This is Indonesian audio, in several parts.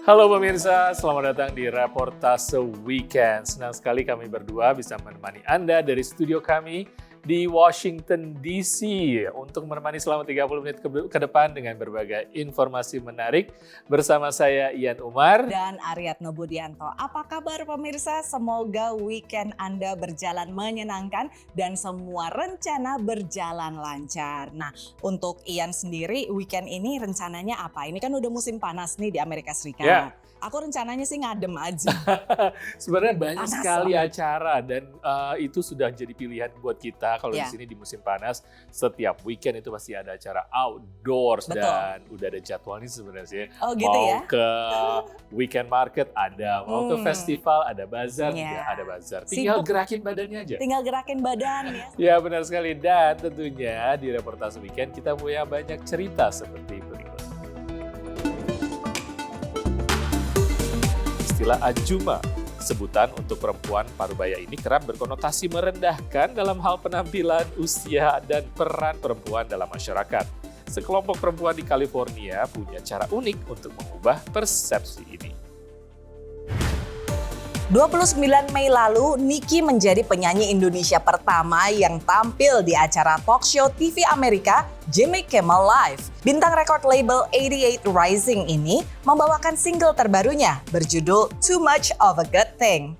Halo pemirsa, selamat datang di Reportase Weekend. Senang sekali kami berdua bisa menemani Anda dari studio kami di Washington DC untuk menemani selama 30 menit ke depan dengan berbagai informasi menarik bersama saya Ian Umar dan Aryatno Budianto. Apa kabar pemirsa? Semoga weekend Anda berjalan menyenangkan dan semua rencana berjalan lancar. Nah, untuk Ian sendiri weekend ini rencananya apa? Ini kan udah musim panas nih di Amerika Serikat. Ya. Aku rencananya sih ngadem aja. Sebenarnya banyak Panas sekali banget. acara dan itu sudah jadi pilihan buat kita kalau Ya. di sini di musim panas setiap weekend itu pasti ada acara outdoors. Betul. Dan udah ada jadwalnya sebenarnya sih. Oh gitu Mau ya? ke weekend market ada, mau ke festival ada, bazar juga Ya. ada bazar. Tinggal Sibuk. gerakin badannya aja. Tinggal gerakin badan ya. Ya benar sekali, dan tentunya di Reportase Weekend kita punya banyak cerita seperti berikut. Istilah ajuma, sebutan untuk perempuan parubaya ini kerap berkonotasi merendahkan dalam hal penampilan, usia, dan peran perempuan dalam masyarakat. Sekelompok perempuan di California punya cara unik untuk mengubah persepsi ini. 29 Mei lalu, Niki menjadi penyanyi Indonesia pertama yang tampil di acara talk show TV Amerika Jimmy Kimmel Live. Bintang record label 88 Rising ini membawakan single terbarunya berjudul Too Much of a Good Thing.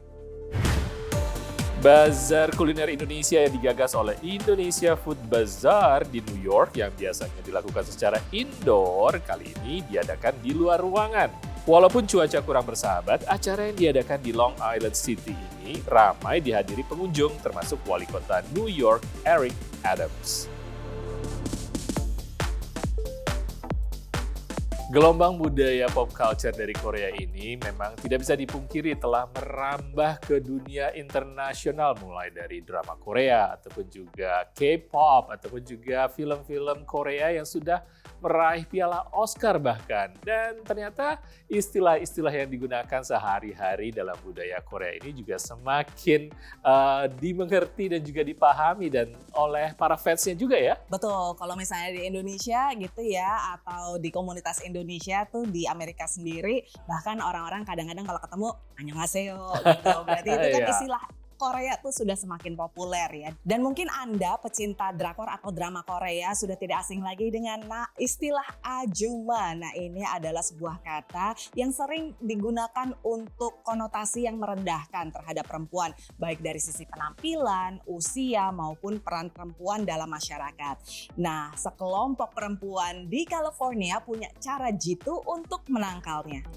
Bazar kuliner Indonesia yang digagas oleh Indonesia Food Bazaar di New York yang biasanya dilakukan secara indoor, kali ini diadakan di luar ruangan. Walaupun cuaca kurang bersahabat, acara yang diadakan di Long Island City ini ramai dihadiri pengunjung termasuk Wali Kota New York Eric Adams. Gelombang budaya pop culture dari Korea ini memang tidak bisa dipungkiri telah merambah ke dunia internasional, mulai dari drama Korea ataupun juga K-pop ataupun juga film-film Korea yang sudah meraih piala Oscar bahkan. Dan ternyata istilah-istilah yang digunakan sehari-hari dalam budaya Korea ini juga semakin dimengerti dan juga dipahami dan oleh para fansnya juga ya. Betul, kalau misalnya di Indonesia gitu ya, atau di komunitas Indonesia tuh di Amerika sendiri, bahkan orang-orang kadang-kadang kalau ketemu annyeonghaseyo gitu. Berarti itu kan Iya. istilah Korea tuh sudah semakin populer ya. Dan mungkin Anda pecinta drakor atau drama Korea sudah tidak asing lagi dengan istilah ajuma. Nah, ini adalah sebuah kata yang sering digunakan untuk konotasi yang merendahkan terhadap perempuan, baik dari sisi penampilan, usia maupun peran perempuan dalam masyarakat. Nah, sekelompok perempuan di California punya cara jitu untuk menangkalnya.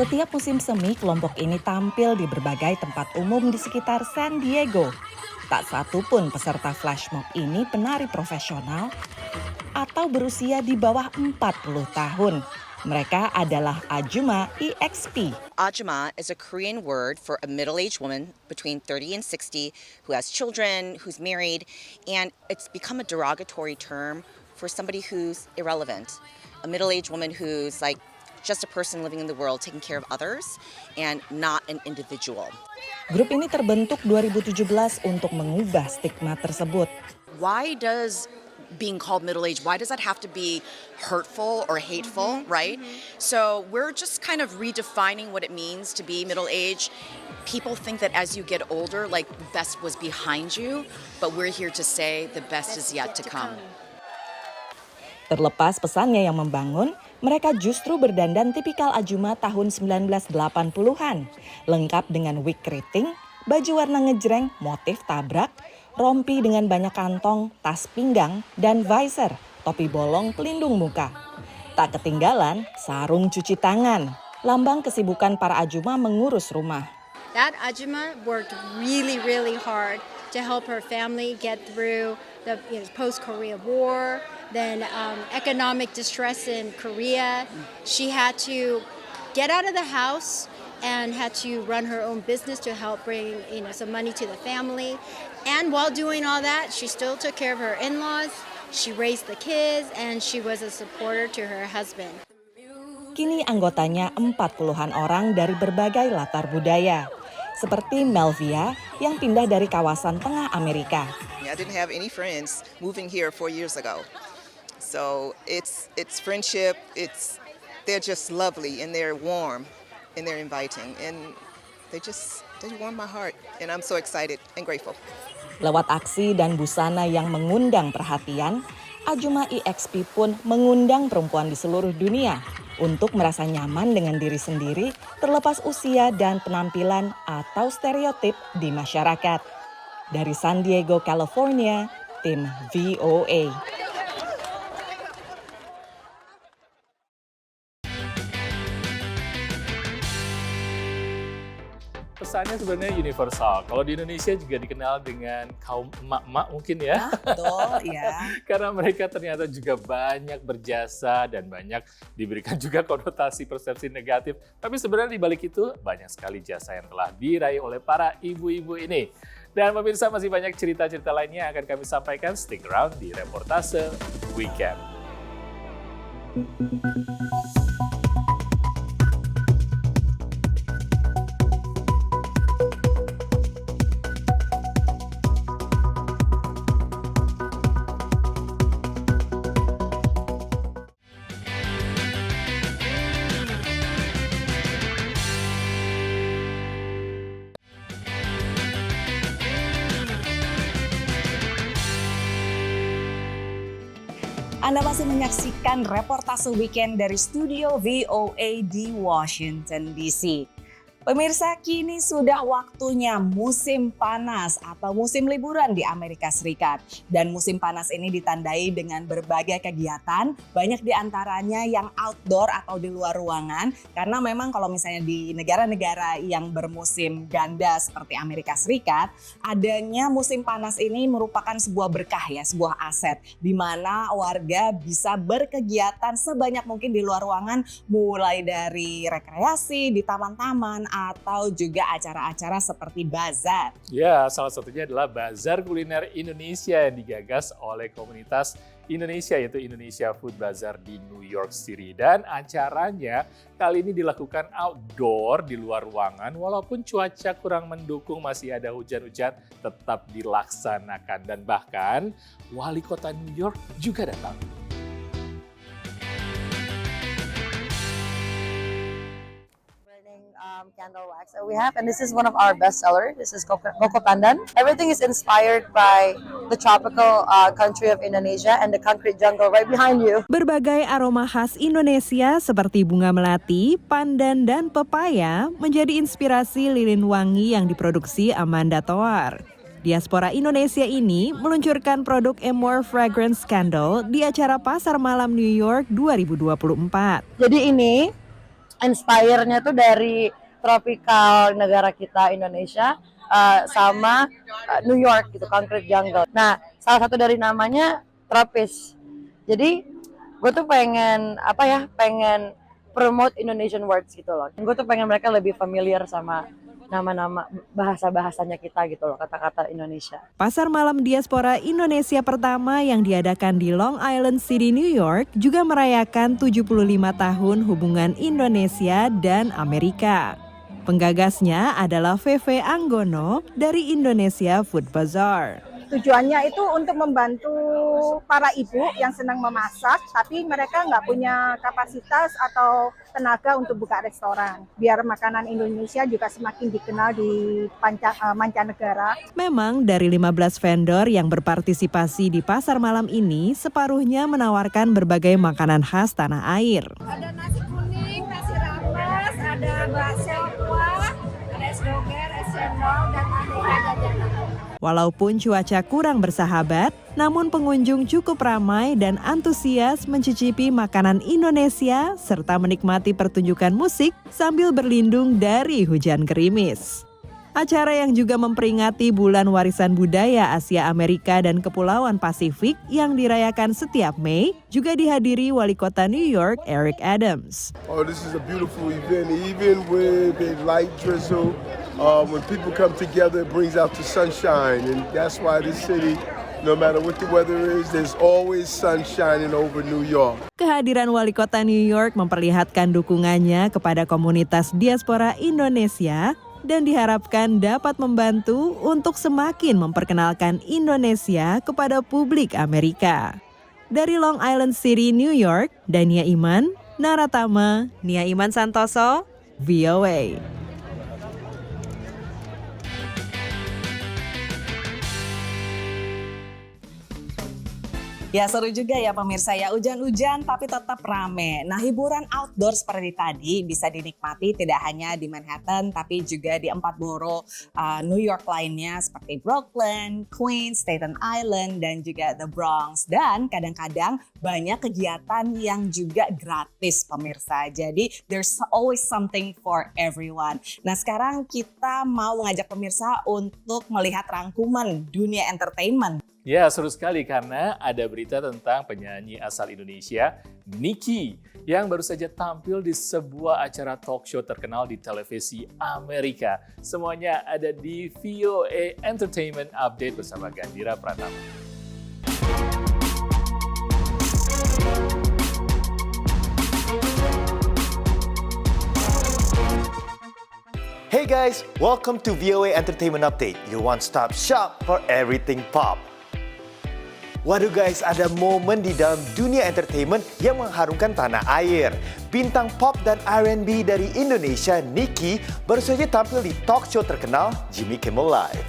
Setiap musim semi, kelompok ini tampil di berbagai tempat umum di sekitar San Diego. Tak satu pun peserta flash mob ini penari profesional atau berusia di bawah 40 tahun. Mereka adalah Ajuma EXP. Ajuma is a Korean word for a middle-aged woman between 30 and 60 who has children, who's married, and it's become a derogatory term for somebody who's irrelevant. A middle-aged woman who's like just a person living in the world, taking care of others, and not an individual. Grup ini terbentuk 2017 untuk mengubah stigma tersebut. Why does being called middle-aged, why does that have to be hurtful or hateful, right? So we're just kind of redefining what it means to be middle-aged. People think that as you get older, like the best was behind you, but we're here to say the best is yet to come. Terlepas pesannya yang membangun, mereka justru berdandan tipikal Ajuma tahun 1980-an. Lengkap dengan wig keriting, baju warna ngejreng, motif tabrak, rompi dengan banyak kantong, tas pinggang, dan visor, topi bolong pelindung muka. Tak ketinggalan, sarung cuci tangan, lambang kesibukan para Ajuma mengurus rumah. That Ajuma worked really, really hard to help her family get through the post-Korea War, then economic distress in Korea. She had to get out of the house and had to run her own business to help bring some money to the family. And while doing all that, she still took care of her in-laws. She raised the kids and she was a supporter to her husband. Kini anggotanya 40-an orang dari berbagai latar budaya. Seperti Melvia yang pindah dari kawasan tengah Amerika. I didn't have any friends moving here 4 years ago. So it's friendship. They're just lovely and they're warm and they're inviting and they warm my heart and I'm so excited and grateful. Lewat aksi dan busana yang mengundang perhatian, Ajuma EXP pun mengundang perempuan di seluruh dunia untuk merasa nyaman dengan diri sendiri terlepas usia dan penampilan atau stereotip di masyarakat. Dari San Diego, California, tim VOA. Pesannya sebenarnya universal. Kalau di Indonesia juga dikenal dengan kaum emak-emak mungkin ya. Betul, ya. Karena mereka ternyata juga banyak berjasa dan banyak diberikan juga konotasi persepsi negatif. Tapi sebenarnya di balik itu banyak sekali jasa yang telah diraih oleh para ibu-ibu ini. Dan pemirsa masih banyak cerita-cerita lainnya yang akan kami sampaikan. Stick around di Reportase Weekend. Anda masih menyaksikan Reportase Weekend dari studio VOA di Washington DC. Pemirsa, kini sudah waktunya musim panas atau musim liburan di Amerika Serikat. Dan musim panas ini ditandai dengan berbagai kegiatan, banyak diantaranya yang outdoor atau di luar ruangan. Karena memang kalau misalnya di negara-negara yang bermusim ganda seperti Amerika Serikat, adanya musim panas ini merupakan sebuah berkah ya, sebuah aset. Di mana warga bisa berkegiatan sebanyak mungkin di luar ruangan, mulai dari rekreasi di taman-taman, atau juga acara-acara seperti bazar. Ya, salah satunya adalah Bazar Kuliner Indonesia yang digagas oleh komunitas Indonesia, yaitu Indonesia Food Bazaar di New York City. Dan acaranya kali ini dilakukan outdoor di luar ruangan, walaupun cuaca kurang mendukung, masih ada hujan-hujan, tetap dilaksanakan. Dan bahkan Wali Kota New York juga datang. Candle wax that we have, and this is one of our best sellers. This is Coco Pandan. Everything is inspired by the tropical country of Indonesia and the concrete jungle right behind you. Berbagai aroma khas Indonesia seperti bunga melati, pandan, dan pepaya menjadi inspirasi lilin wangi yang diproduksi Amanda Toar. Diaspora Indonesia ini meluncurkan produk Amore Fragrance Candle di acara Pasar Malam New York 2024. Jadi ini inspire-nya tuh dari tropical negara kita Indonesia sama New York gitu, concrete jungle. Nah, salah satu dari namanya tropis. Jadi gue tuh pengen pengen promote Indonesian words gitu loh. Gue tuh pengen mereka lebih familiar sama nama-nama bahasa-bahasanya kita gitu loh, kata-kata Indonesia. Pasar Malam Diaspora Indonesia pertama yang diadakan di Long Island City, New York juga merayakan 75 tahun hubungan Indonesia dan Amerika. Penggagasnya adalah VV Anggono dari Indonesia Food Bazaar. Tujuannya itu untuk membantu para ibu yang senang memasak, tapi mereka nggak punya kapasitas atau tenaga untuk buka restoran. Biar makanan Indonesia juga semakin dikenal di mancanegara. Memang dari 15 vendor yang berpartisipasi di pasar malam ini, separuhnya menawarkan berbagai makanan khas tanah air. Ada nasi kuning, nasi rames, ada bakso kuah, ada es doger, es cendol, dan aneka jajanan. Walaupun cuaca kurang bersahabat, namun pengunjung cukup ramai dan antusias mencicipi makanan Indonesia serta menikmati pertunjukan musik sambil berlindung dari hujan gerimis. Acara yang juga memperingati Bulan Warisan Budaya Asia Amerika dan Kepulauan Pasifik yang dirayakan setiap Mei juga dihadiri Wali Kota New York Eric Adams. Oh, this is a beautiful event, even with a light drizzle. When people come together, it brings out the sunshine, and that's why this city, no matter what the weather is, there's always sun shining over New York. Kehadiran Wali Kota New York memperlihatkan dukungannya kepada komunitas diaspora Indonesia dan diharapkan dapat membantu untuk semakin memperkenalkan Indonesia kepada publik Amerika. Dari Long Island City, New York, Dania Iman, Naratama, Nia Iman Santoso, VOA. Ya seru juga ya pemirsa ya, hujan-hujan tapi tetap rame. Nah hiburan outdoor seperti tadi bisa dinikmati tidak hanya di Manhattan tapi juga di 4 borough New York lainnya seperti Brooklyn, Queens, Staten Island dan juga The Bronx. Dan kadang-kadang banyak kegiatan yang juga gratis pemirsa. Jadi there's always something for everyone. Nah sekarang kita mau mengajak pemirsa untuk melihat rangkuman dunia entertainment. Ya, seru sekali karena ada berita tentang penyanyi asal Indonesia, Niki, yang baru saja tampil di sebuah acara talk show terkenal di televisi Amerika. Semuanya ada di VOA Entertainment Update bersama Gandhira Pratama. Hey guys, welcome to VOA Entertainment Update, your one-stop shop for everything pop. Waduh guys, ada momen di dalam dunia entertainment yang mengharumkan tanah air. Bintang pop dan R&B dari Indonesia, Niki, baru saja tampil di talk show terkenal Jimmy Kimmel Live.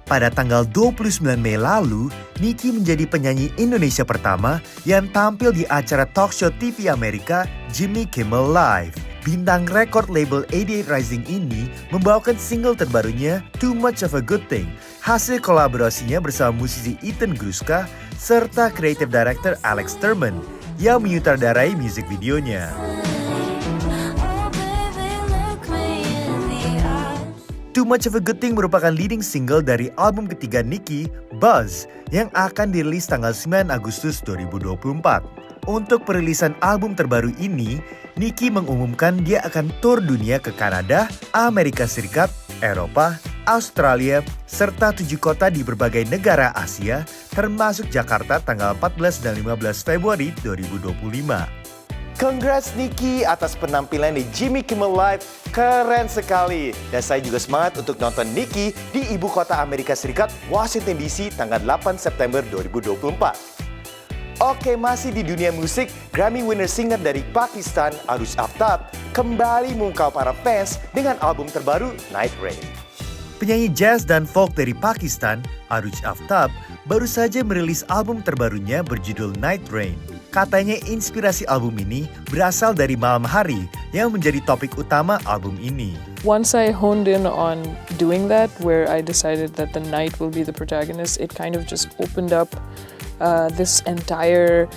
Pada tanggal 29 Mei lalu, Niki menjadi penyanyi Indonesia pertama yang tampil di acara talk show TV Amerika Jimmy Kimmel Live. Bintang rekor label 88 Rising ini membawakan single terbarunya Too Much of a Good Thing, hasil kolaborasinya bersama musisi Ethan Gruska serta creative director Alex Turman yang menyutradarai musik videonya. Too Much of a Good Thing merupakan leading single dari album ketiga Niki, Buzz, yang akan dirilis tanggal 9 Agustus 2024. Untuk perilisan album terbaru ini, Niki mengumumkan dia akan tur dunia ke Kanada, Amerika Serikat, Eropa, Australia, serta 7 kota di berbagai negara Asia, termasuk Jakarta tanggal 14 dan 15 Februari 2025. Congrats Niki atas penampilan di Jimmy Kimmel Live, keren sekali. Dan saya juga semangat untuk nonton Niki di ibu kota Amerika Serikat, Washington DC, tanggal 8 September 2024. Oke, masih di dunia musik, Grammy winner singer dari Pakistan, Arush Aftab, kembali memukau para fans dengan album terbaru Night Rain. Penyanyi jazz dan folk dari Pakistan, Arush Aftab, baru saja merilis album terbarunya berjudul Night Rain. Katanya inspirasi album ini berasal dari malam hari yang menjadi topik utama album ini. Once I honed in on doing that, where I decided that the night will be the protagonist, it kind of just opened up this entire,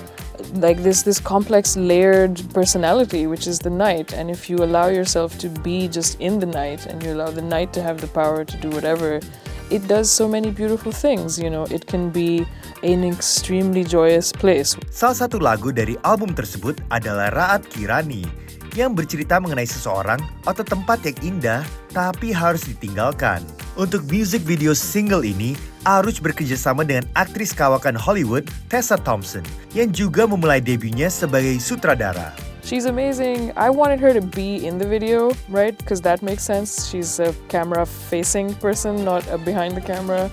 like this complex layered personality, which is the night. And if you allow yourself to be just in the night and you allow the night to have the power to do whatever, it does so many beautiful things, you know. It can be an extremely joyous place. Salah satu lagu dari album tersebut adalah Raat Kirani yang bercerita mengenai seseorang atau tempat yang indah tapi harus ditinggalkan. Untuk music video single ini, Arush bekerjasama dengan aktris kawakan Hollywood Tessa Thompson yang juga memulai debunya sebagai sutradara. She's amazing. I wanted her to be in the video, right? Because that makes sense. She's a camera-facing person, not a behind the camera.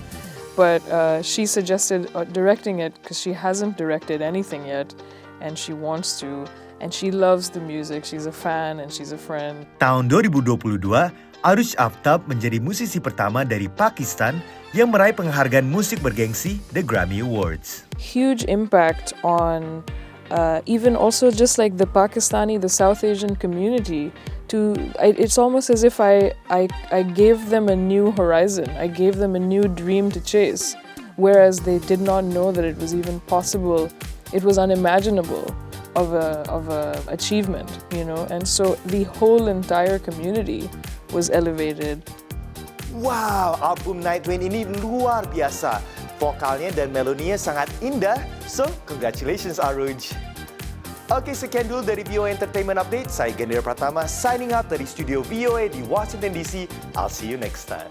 But she suggested directing it because she hasn't directed anything yet, and she wants to. And she loves the music. She's a fan and she's a friend. Tahun 2022, Arush Aftab menjadi musisi pertama dari Pakistan yang meraih penghargaan musik bergengsi The Grammy Awards. Huge impact on even also just like the Pakistani, the South Asian community. It's almost as if I gave them a new horizon. I gave them a new dream to chase, whereas they did not know that it was even possible. It was unimaginable of a achievement, you know. And so the whole entire community was elevated. Wow, album Night Rain ini luar biasa. Vokalnya dan melodinya sangat indah. So, congratulations Arush. Oke, sekian dulu dari VOA Entertainment Update. Saya Gandhira Pratama, signing out dari studio VOA di Washington DC. I'll see you next time.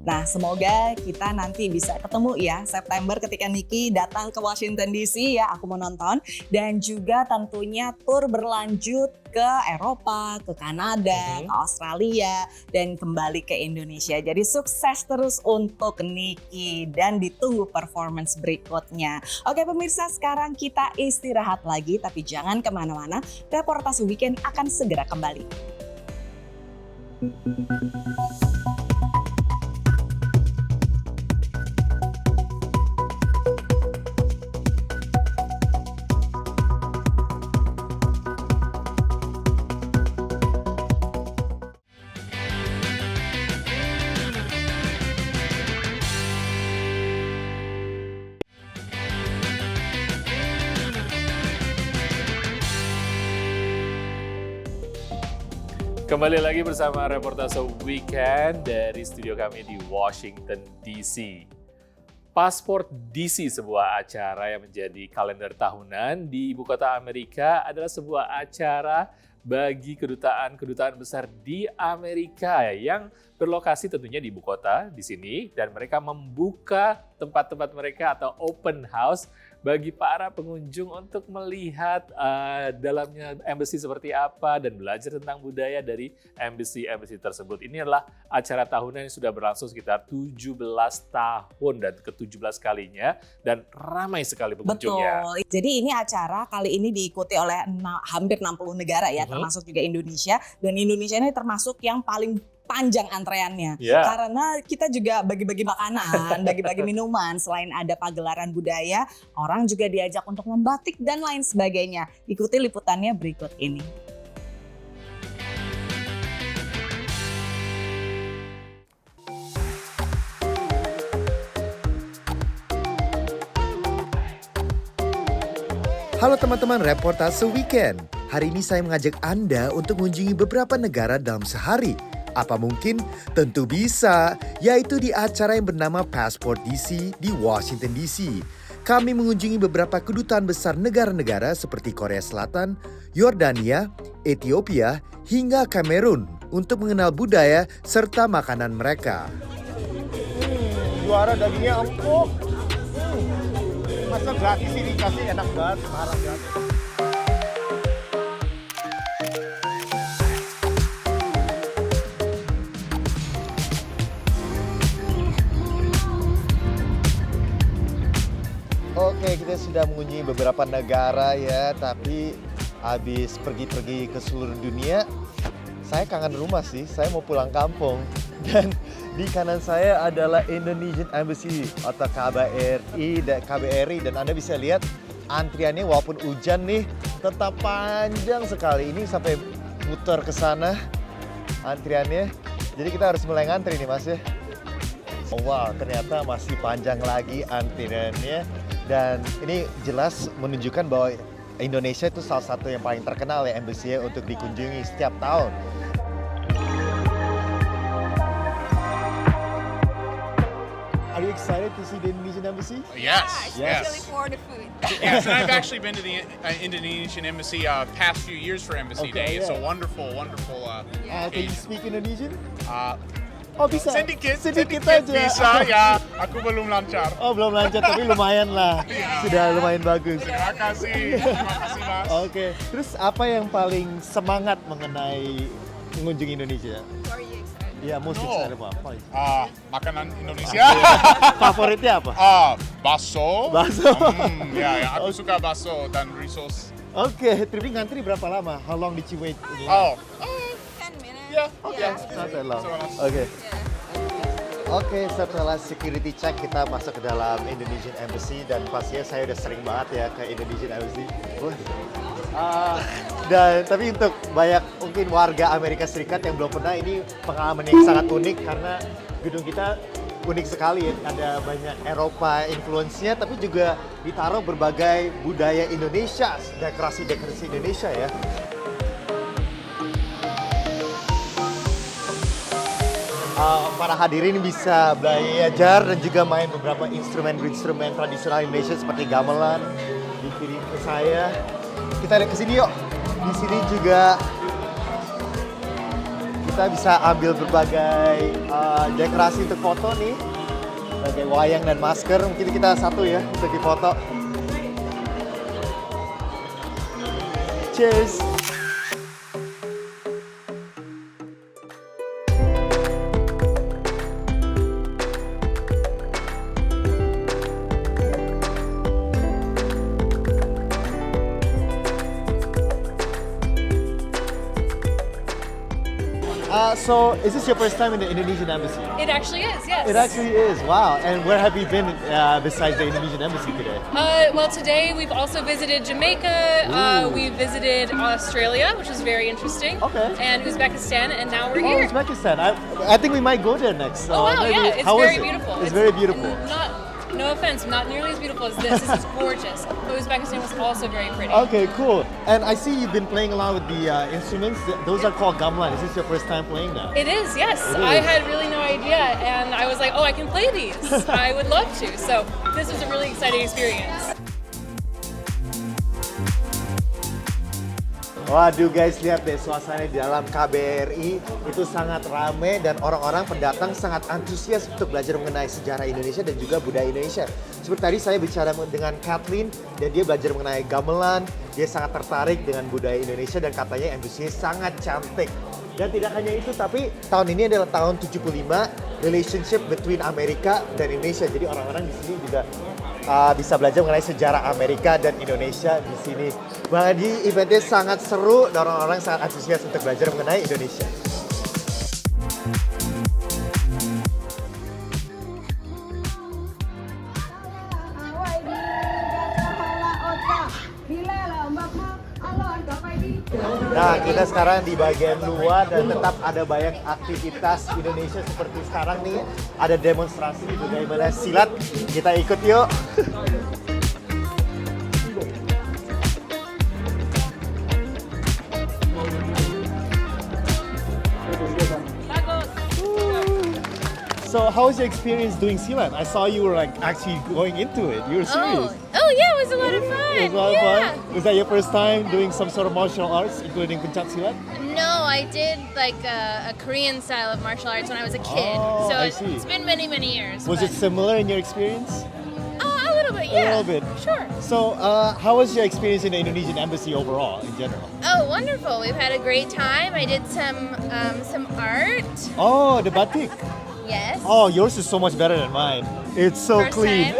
Nah, semoga kita nanti bisa ketemu ya September ketika Niki datang ke Washington DC ya, aku mau nonton. Dan juga tentunya tur berlanjut ke Eropa, ke Kanada, ke Australia, dan kembali ke Indonesia. Jadi sukses terus untuk Niki dan ditunggu performance berikutnya. Oke pemirsa, sekarang kita istirahat lagi, tapi jangan kemana-mana. Reportase Weekend akan segera kembali. Kembali lagi bersama Reportase Weekend dari studio kami di Washington DC. Passport DC, sebuah acara yang menjadi kalender tahunan di ibu kota Amerika, adalah sebuah acara bagi kedutaan besar di Amerika yang berlokasi tentunya di ibu kota di sini, dan mereka membuka tempat-tempat mereka atau open house bagi para pengunjung untuk melihat dalamnya embassy seperti apa dan belajar tentang budaya dari embassy tersebut. Ini adalah acara tahunan yang sudah berlangsung sekitar 17 tahun dan ke-17 kalinya, dan ramai sekali pengunjungnya. Betul. Jadi ini acara kali ini diikuti oleh hampir 60 negara ya, termasuk juga Indonesia. Dan Indonesia ini termasuk yang paling panjang antreannya, karena kita juga bagi-bagi makanan, bagi-bagi minuman. Selain ada pagelaran budaya, orang juga diajak untuk membatik dan lain sebagainya. Ikuti liputannya berikut ini. Halo teman-teman Reportase Weekend. Hari ini saya mengajak Anda untuk mengunjungi beberapa negara dalam sehari. Apa mungkin? Tentu bisa, yaitu di acara yang bernama Passport DC di Washington DC. Kami mengunjungi beberapa kedutaan besar negara-negara seperti Korea Selatan, Yordania, Ethiopia, hingga Kamerun untuk mengenal budaya serta makanan mereka. Juara dagingnya empuk. Masa gratis ini dikasih, enak banget, parah gratis. Oke, kita sudah mengunjungi beberapa negara ya, tapi habis pergi-pergi ke seluruh dunia, saya kangen rumah sih, saya mau pulang kampung. Dan di kanan saya adalah Indonesian Embassy atau KBRI, dan Anda bisa lihat antriannya walaupun hujan nih tetap panjang sekali. Ini sampai muter ke sana antriannya. Jadi kita harus mulai ngantri nih Mas ya. Oh, wow, ternyata masih panjang lagi antriannya. Dan ini jelas menunjukkan bahwa Indonesia itu salah satu yang paling terkenal ya embassy untuk dikunjungi setiap tahun. Are you excited to see the Indonesian embassy? Yes. Really forward to food. Yes, and I've actually been to the Indonesian embassy past few years for Embassy Okay, Day. It's a yeah. wonderful Can you occasion. speak Indonesian? Oh, bisa. Sedikit aja. bisa ya. Aku belum lancar. Oh, belum lancar tapi lumayan lah. Sudah lumayan bagus. Terima kasih Mas. Oke. Terus apa yang paling semangat mengenai mengunjungi Indonesia? What are you excited? Ya, musik Oh. apa? Makanan Indonesia. Favoritnya apa? Bakso. Bakso. Ya, aku suka bakso dan risotto. Oke, Trivi ngantri berapa lama? How long did you wait? 10 minutes. Yeah, okay. Not that long. So, Oke. Oke, setelah security check kita masuk ke dalam Indonesian Embassy, dan pastinya saya udah sering banget ya ke Indonesian Embassy. Dan tapi untuk banyak mungkin warga Amerika Serikat yang belum pernah, ini pengalaman yang sangat unik karena gedung kita unik sekali ya. Ada banyak Eropa influence-nya, tapi juga ditaruh berbagai budaya Indonesia, dekorasi-dekorasi Indonesia ya. Para hadirin bisa belajar dan juga main beberapa instrumen tradisional Indonesia seperti gamelan di kiri ke saya. Kita lihat ke sini yuk. Di sini juga kita kita bisa ambil berbagai dekorasi untuk foto nih. Sebagai wayang dan masker, mungkin kita satu ya untuk difoto. Cheers! So, is this your first time in the Indonesian embassy? It actually is, yes. It actually is, wow. And where have you been besides the Indonesian embassy today? Well, today we've also visited Jamaica, we visited Australia, which was very interesting, Okay. and Uzbekistan, and now we're Oh, here. Uzbekistan. I think we might go there next. Oh wow, maybe- yeah, it's how very is it? beautiful. It's very beautiful. No offense, not nearly as beautiful as this. This is gorgeous. But Uzbekistan was also very pretty. Okay, cool. And I see you've been playing along with the instruments. Those are called gamelan. Is this your first time playing that? It is, yes. It I is. had really no idea, and I was like, oh, I can play these. I would love to. So this was a really exciting experience. Waduh guys, lihat deh suasana di dalam KBRI itu sangat ramai dan orang-orang pendatang sangat antusias untuk belajar mengenai sejarah Indonesia dan juga budaya Indonesia. Seperti tadi saya bicara dengan Kathleen dan dia belajar mengenai gamelan, dia sangat tertarik dengan budaya Indonesia dan katanya embassy sangat cantik. Dan tidak hanya itu, tapi tahun ini adalah tahun 75 relationship between Amerika dan Indonesia. Jadi orang-orang di sini juga bisa belajar mengenai sejarah Amerika dan Indonesia di sini. Jadi eventnya sangat seru dan orang-orang sangat antusias untuk belajar mengenai Indonesia. Nah, kita sekarang di bagian luar dan tetap ada banyak aktivitas Indonesia seperti sekarang nih. Ada demonstrasi bagaimana silat. Kita ikut yuk. So, how was your experience doing silat? I saw you were like actually going into it. You were serious. Oh yeah, it was a lot of fun. It was a lot of fun. Was that your first time doing some sort of martial arts, including pencak silat? No, I did like a Korean style of martial arts when I was a kid. Oh, so I see. it's been many, many years. Was but- it similar in your experience? A little bit, yeah. A little bit. Sure. So, how was your experience in the Indonesian embassy overall, in general? Oh, wonderful. We've had a great time. I did some art. Oh, the batik. Yes. Oh, yours is so much better than mine. It's so First clean.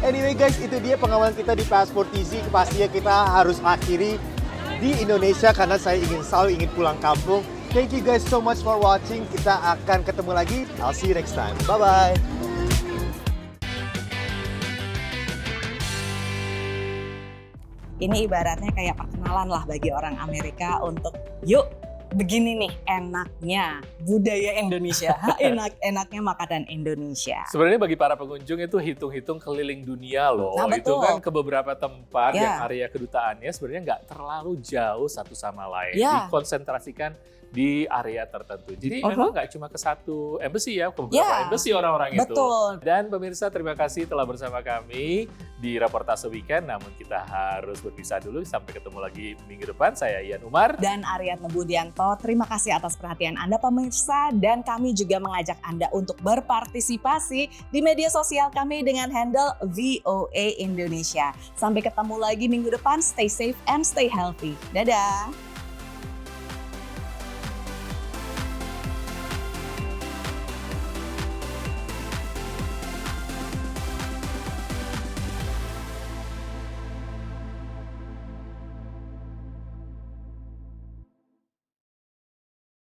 Anyway guys, itu dia pengawalan kita di Passport Easy. Pastinya kita harus akhiri di Indonesia karena saya selalu ingin pulang kampung. Thank you guys so much for watching. Kita akan ketemu lagi. I'll see you next time. Bye-bye. Ini ibaratnya kayak perkenalan lah bagi orang Amerika untuk yuk begini nih enaknya budaya Indonesia, enaknya makanan Indonesia. Sebenarnya bagi para pengunjung itu hitung-hitung keliling dunia loh. Nah, itu betul. kan ke beberapa tempat Ya. yang area kedutaannya sebenarnya nggak terlalu jauh satu sama lain. Ya. Dikonsentrasikan di area tertentu. Jadi memang nggak cuma ke satu embassy ya, ke beberapa Ya. embassy orang-orang itu. Betul. Dan pemirsa terima kasih telah bersama kami di Reportase Weekend. Namun kita harus berpisah dulu. Sampai ketemu lagi minggu depan. Saya Ian Umar. Dan Ariadne Budianto, terima kasih atas perhatian Anda pemirsa, dan kami juga mengajak Anda untuk berpartisipasi di media sosial kami dengan handle VOA Indonesia. Sampai ketemu lagi minggu depan, stay safe and stay healthy. Dadah!